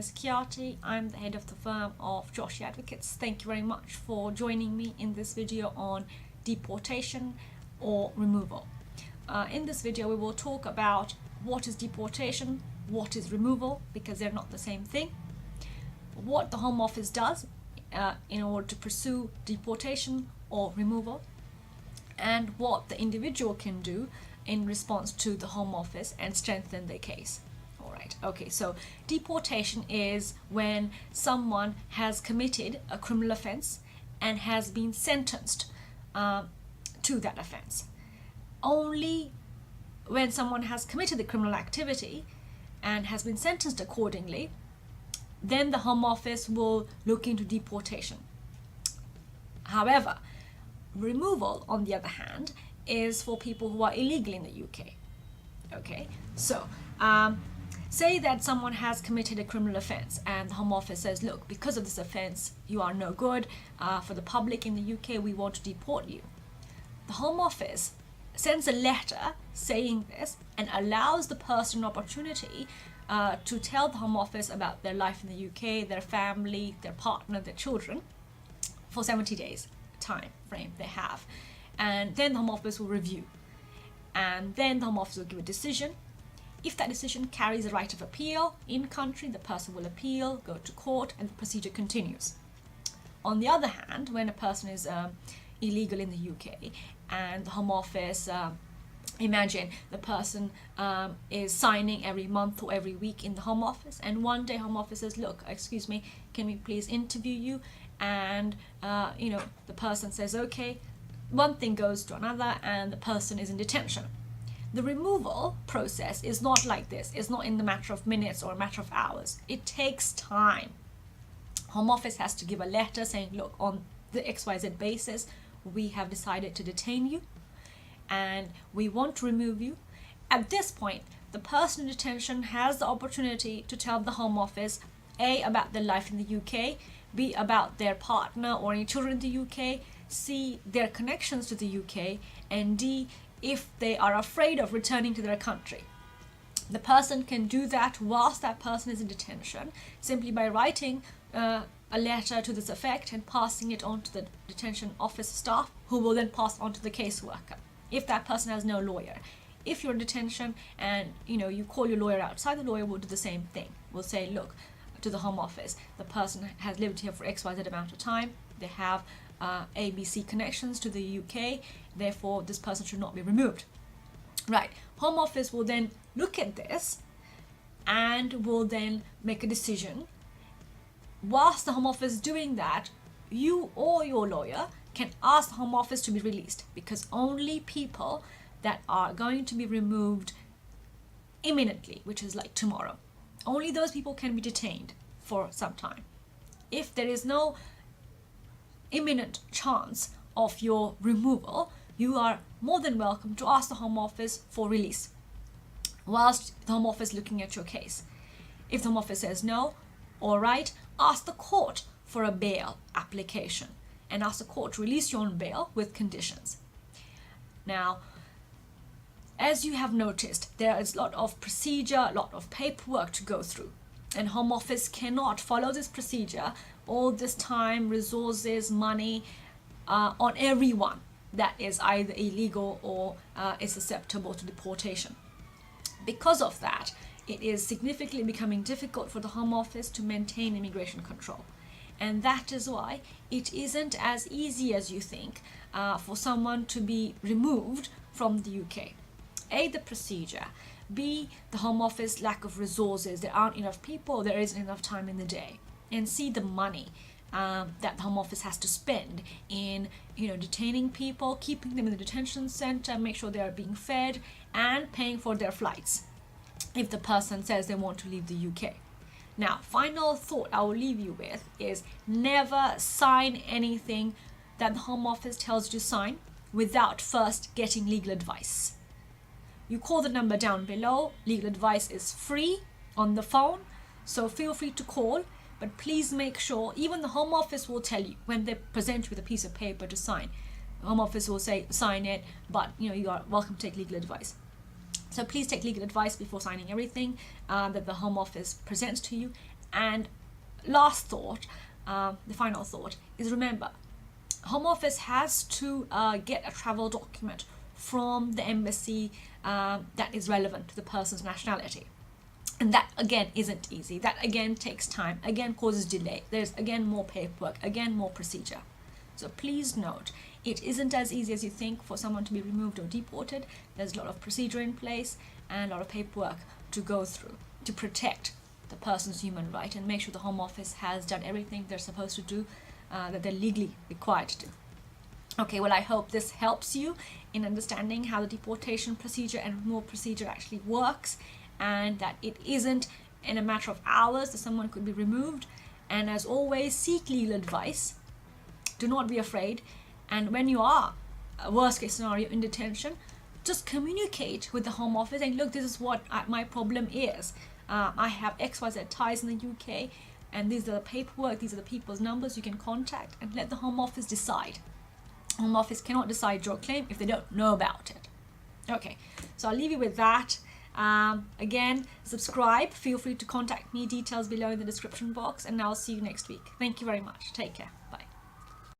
Security. I'm the head of the firm of Joshi Advocates. Thank you very much for joining me in this video on deportation or removal. In this video we will talk about what is deportation, what is removal, because they're not the same thing, what the Home Office does in order to pursue deportation or removal, and what the individual can do in response to the Home Office and strengthen their case. Okay, so deportation is when someone has committed a criminal offense and has been sentenced to that offense. Only when someone has committed the criminal activity and has been sentenced accordingly, then the Home Office will look into deportation. However, removal, on the other hand, is for people who are illegal in the UK. Okay, so say that someone has committed a criminal offense and the Home Office says, look, because of this offense, you are no good. For the public in the UK, we want to deport you. The Home Office sends a letter saying this and allows the person an opportunity to tell the Home Office about their life in the UK, their family, their partner, their children, for 70 days time frame they have. And then the Home Office will review. And then the Home Office will give a decision. If that decision carries a right of appeal in country, the person will appeal, go to court, and the procedure continues. On the other hand, when a person is illegal in the UK and the Home Office, imagine the person is signing every month or every week in the Home Office, and one day Home Office says, look, excuse me, can we please interview you? And the person says, okay. One thing goes to another and the person is in detention. The removal process is not like this. It's not in the matter of minutes or a matter of hours. It takes time. Home Office has to give a letter saying, look, on the XYZ basis, we have decided to detain you and we want to remove you. At this point, the person in detention has the opportunity to tell the Home Office, A, about their life in the UK, B, about their partner or any children in the UK, C, their connections to the UK, and D, if they are afraid of returning to their country. The person can do that whilst that person is in detention, simply by writing a letter to this effect and passing it on to the detention office staff, who will then pass on to the caseworker, if that person has no lawyer. If you're in detention and you call your lawyer outside, the lawyer will do the same thing. Will say, look, to the Home Office, the person has lived here for XYZ amount of time, they have ABC connections to the UK, therefore this person should not be removed. Right, Home Office will then look at this and will then make a decision. Whilst the Home Office is doing that, you or your lawyer can ask the Home Office to be released, because only people that are going to be removed imminently, which is like tomorrow, only those people can be detained for some time. If there is no imminent chance of your removal, you are more than welcome to ask the Home Office for release whilst the Home Office is looking at your case. If the Home Office says no, all right, ask the court for a bail application and ask the court to release you on bail with conditions. Now, as you have noticed, there is a lot of procedure, a lot of paperwork to go through, and Home Office cannot follow this procedure, all this time, resources, money on everyone that is either illegal or is susceptible to deportation. Because of that, it is significantly becoming difficult for the Home Office to maintain immigration control. And that is why it isn't as easy as you think for someone to be removed from the UK. A, the procedure. B, the Home Office lack of resources. There aren't enough people, there isn't enough time in the day. And C, the money that the Home Office has to spend in detaining people, keeping them in the detention center, make sure they are being fed, and paying for their flights if the person says they want to leave the UK. Now, final thought I will leave you with is never sign anything that the Home Office tells you to sign without first getting legal advice. You call the number down below. Legal advice is free on the phone, so feel free to call, but please make sure, even the Home Office will tell you when they present you with a piece of paper to sign, the Home Office will say sign it, but you are welcome to take legal advice. So please take legal advice before signing everything that the Home Office presents to you. And last thought, the final thought is, remember, Home Office has to get a travel document from the embassy that is relevant to the person's nationality. And that again isn't easy. That again takes time, again causes delay. There's again more paperwork, again more procedure. So please note, it isn't as easy as you think for someone to be removed or deported. There's a lot of procedure in place and a lot of paperwork to go through to protect the person's human right and make sure the Home Office has done everything they're supposed to do, that they're legally required to do. Okay, well, I hope this helps you in understanding how the deportation procedure and removal procedure actually works, and that it isn't in a matter of hours that someone could be removed. And as always, seek legal advice. Do not be afraid. And when you are, worst case scenario, in detention, just communicate with the Home Office and look, this is what my problem is. I have XYZ ties in the UK, and these are the paperwork, these are the people's numbers you can contact, and let the Home Office decide. Home Office cannot decide your claim if they don't know about it. Okay, so I'll leave you with that. Again, subscribe. Feel free to contact me. Details below in the description box, and I'll see you next week. Thank you very much. Take care.